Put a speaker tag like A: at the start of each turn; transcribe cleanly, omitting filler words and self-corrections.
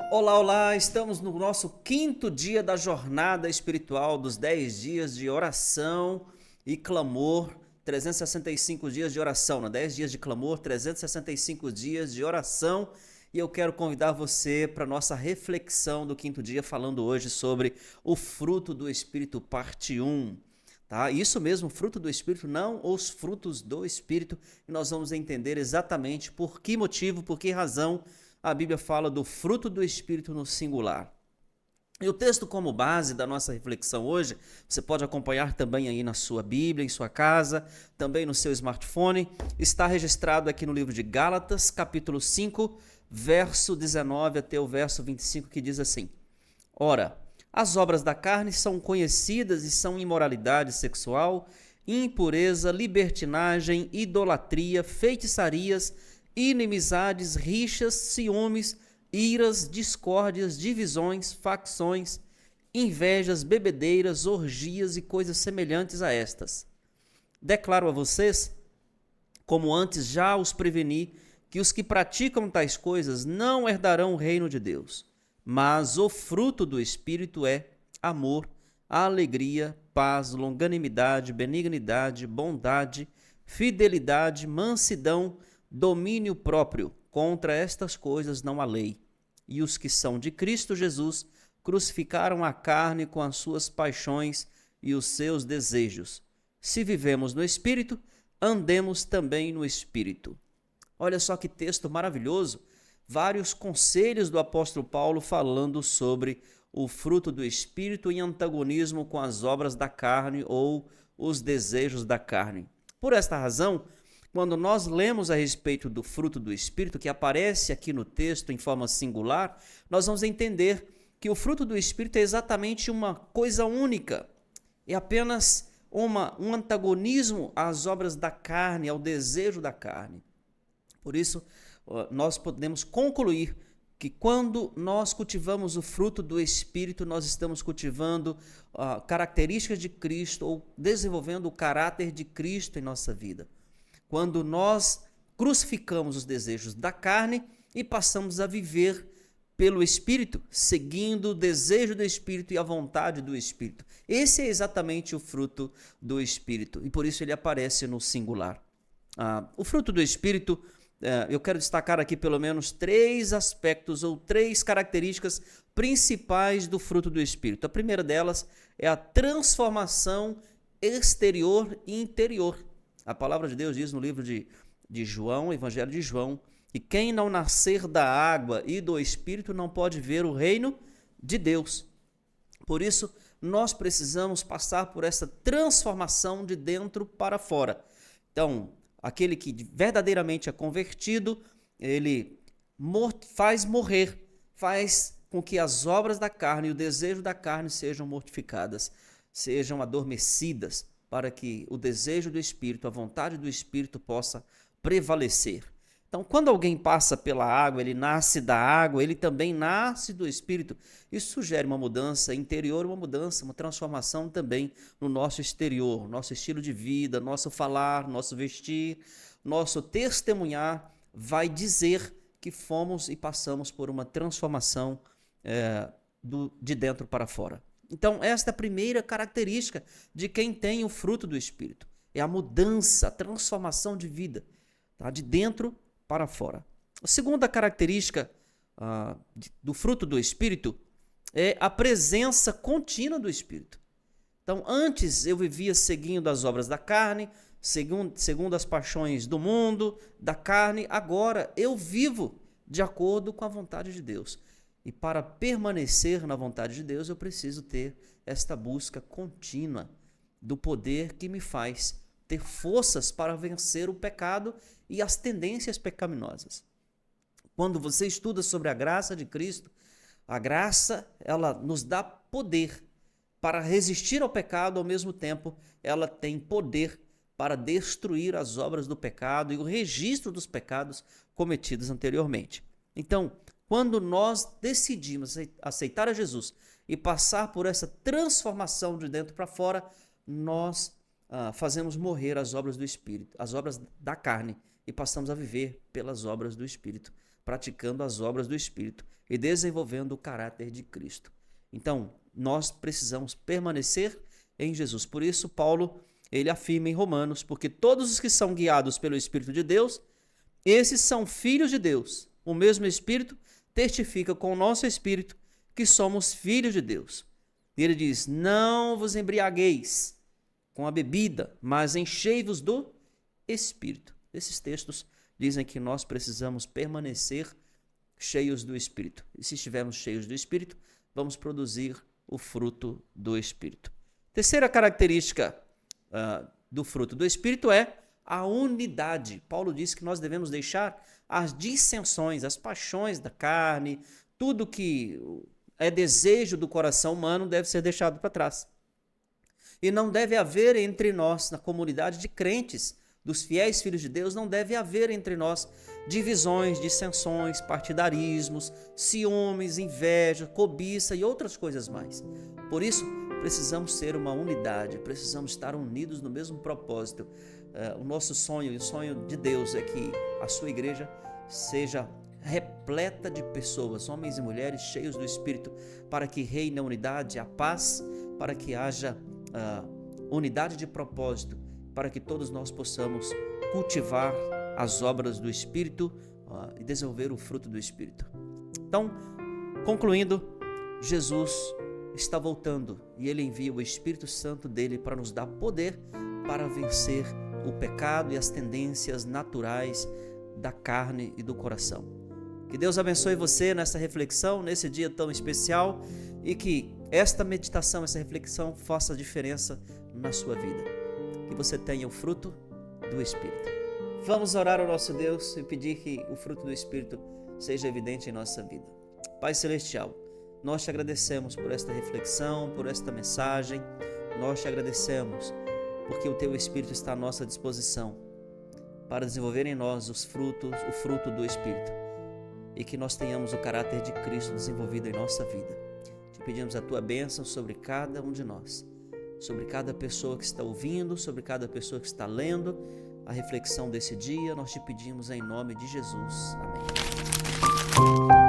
A: Olá, olá! Estamos no nosso quinto dia da jornada espiritual dos 10 dias de oração e clamor, 365 dias de oração, né? 10 dias de clamor, 365 dias de oração. E eu quero convidar você para a nossa reflexão do quinto dia, falando hoje sobre o fruto do Espírito, parte 1. Tá? Isso mesmo, fruto do Espírito, não os frutos do Espírito. E nós vamos entender exatamente por que motivo, por que razão a Bíblia fala do fruto do Espírito no singular. E o texto como base da nossa reflexão hoje, você pode acompanhar também aí na sua Bíblia, em sua casa, também no seu smartphone, está registrado aqui no livro de Gálatas, capítulo 5, verso 19 até o verso 25, que diz assim: Ora, as obras da carne são conhecidas e são imoralidade sexual, impureza, libertinagem, idolatria, feitiçarias, inimizades, rixas, ciúmes, iras, discórdias, divisões, facções, invejas, bebedeiras, orgias e coisas semelhantes a estas. Declaro a vocês, como antes já os preveni, que os que praticam tais coisas não herdarão o reino de Deus. Mas o fruto do Espírito é amor, alegria, paz, longanimidade, benignidade, bondade, fidelidade, mansidão, domínio próprio. Contra estas coisas não há lei. E os que são de Cristo Jesus crucificaram a carne com as suas paixões e os seus desejos. Se vivemos no Espírito, andemos também no Espírito. Olha só que texto maravilhoso, vários conselhos do apóstolo Paulo falando sobre o fruto do Espírito em antagonismo com as obras da carne ou os desejos da carne. Por esta razão, quando nós lemos a respeito do fruto do Espírito, que aparece aqui no texto em forma singular, nós vamos entender que o fruto do Espírito é exatamente uma coisa única, é apenas um antagonismo às obras da carne, ao desejo da carne. Por isso, nós podemos concluir que quando nós cultivamos o fruto do Espírito, nós estamos cultivando características de Cristo ou desenvolvendo o caráter de Cristo em nossa vida. Quando nós crucificamos os desejos da carne e passamos a viver pelo Espírito, seguindo o desejo do Espírito e a vontade do Espírito. Esse é exatamente o fruto do Espírito e por isso ele aparece no singular. O fruto do Espírito, eu quero destacar aqui pelo menos 3 aspectos ou 3 características principais do fruto do Espírito. A primeira delas é a transformação exterior e interior. A palavra de Deus diz no livro de João, Evangelho de João, que quem não nascer da água e do Espírito não pode ver o reino de Deus. Por isso, nós precisamos passar por essa transformação de dentro para fora. Então, aquele que verdadeiramente é convertido, ele faz morrer, faz com que as obras da carne e o desejo da carne sejam mortificadas, sejam adormecidas, para que o desejo do Espírito, a vontade do Espírito possa prevalecer. Então, quando alguém passa pela água, ele nasce da água, ele também nasce do Espírito. Isso sugere uma mudança interior, uma mudança, uma transformação também no nosso exterior, nosso estilo de vida, nosso falar, nosso vestir, nosso testemunhar vai dizer que fomos e passamos por uma transformação de dentro para fora. Então, esta é a primeira característica de quem tem o fruto do Espírito. É a mudança, a transformação de vida, tá? De dentro para fora. A segunda característica do fruto do Espírito é a presença contínua do Espírito. Então, antes eu vivia seguindo as obras da carne, segundo as paixões do mundo, da carne. Agora eu vivo de acordo com a vontade de Deus. E para permanecer na vontade de Deus, eu preciso ter esta busca contínua do poder que me faz ter forças para vencer o pecado e as tendências pecaminosas. Quando você estuda sobre a graça de Cristo, a graça, ela nos dá poder para resistir ao pecado, ao mesmo tempo, ela tem poder para destruir as obras do pecado e o registro dos pecados cometidos anteriormente. Então, quando nós decidimos aceitar a Jesus e passar por essa transformação de dentro para fora, nós fazemos morrer as obras do Espírito, as obras da carne, e passamos a viver pelas obras do Espírito, praticando as obras do Espírito e desenvolvendo o caráter de Cristo. Então, nós precisamos permanecer em Jesus. Por isso, Paulo, ele afirma em Romanos, porque todos os que são guiados pelo Espírito de Deus, esses são filhos de Deus. O mesmo Espírito testifica com o nosso Espírito que somos filhos de Deus. E ele diz, não vos embriagueis com a bebida, mas enchei-vos do Espírito. Esses textos dizem que nós precisamos permanecer cheios do Espírito. E se estivermos cheios do Espírito, vamos produzir o fruto do Espírito. Terceira característica do fruto do Espírito é a unidade. Paulo diz que nós devemos deixar as dissensões, as paixões da carne, tudo que é desejo do coração humano deve ser deixado para trás. E não deve haver entre nós, na comunidade de crentes, dos fiéis filhos de Deus, não deve haver entre nós divisões, dissensões, partidarismos, ciúmes, inveja, cobiça e outras coisas mais. Por isso, precisamos ser uma unidade, precisamos estar unidos no mesmo propósito. O nosso sonho e o sonho de Deus é que a sua igreja seja repleta de pessoas, homens e mulheres cheios do Espírito, para que reine a unidade, a paz, para que haja unidade de propósito, para que todos nós possamos cultivar as obras do Espírito e desenvolver o fruto do Espírito. Então, concluindo, Jesus está voltando e Ele envia o Espírito Santo dele para nos dar poder para vencer o pecado e as tendências naturais da carne e do coração. Que Deus abençoe você nessa reflexão, nesse dia tão especial, e que esta meditação, essa reflexão faça diferença na sua vida. Que você tenha o fruto do Espírito. Vamos orar ao nosso Deus e pedir que o fruto do Espírito seja evidente em nossa vida. Pai Celestial, nós te agradecemos por esta reflexão, por esta mensagem. Nós te agradecemos porque o Teu Espírito está à nossa disposição para desenvolver em nós o fruto do Espírito, e que nós tenhamos o caráter de Cristo desenvolvido em nossa vida. Te pedimos a Tua bênção sobre cada um de nós, sobre cada pessoa que está ouvindo, sobre cada pessoa que está lendo a reflexão desse dia. Nós te pedimos em nome de Jesus. Amém.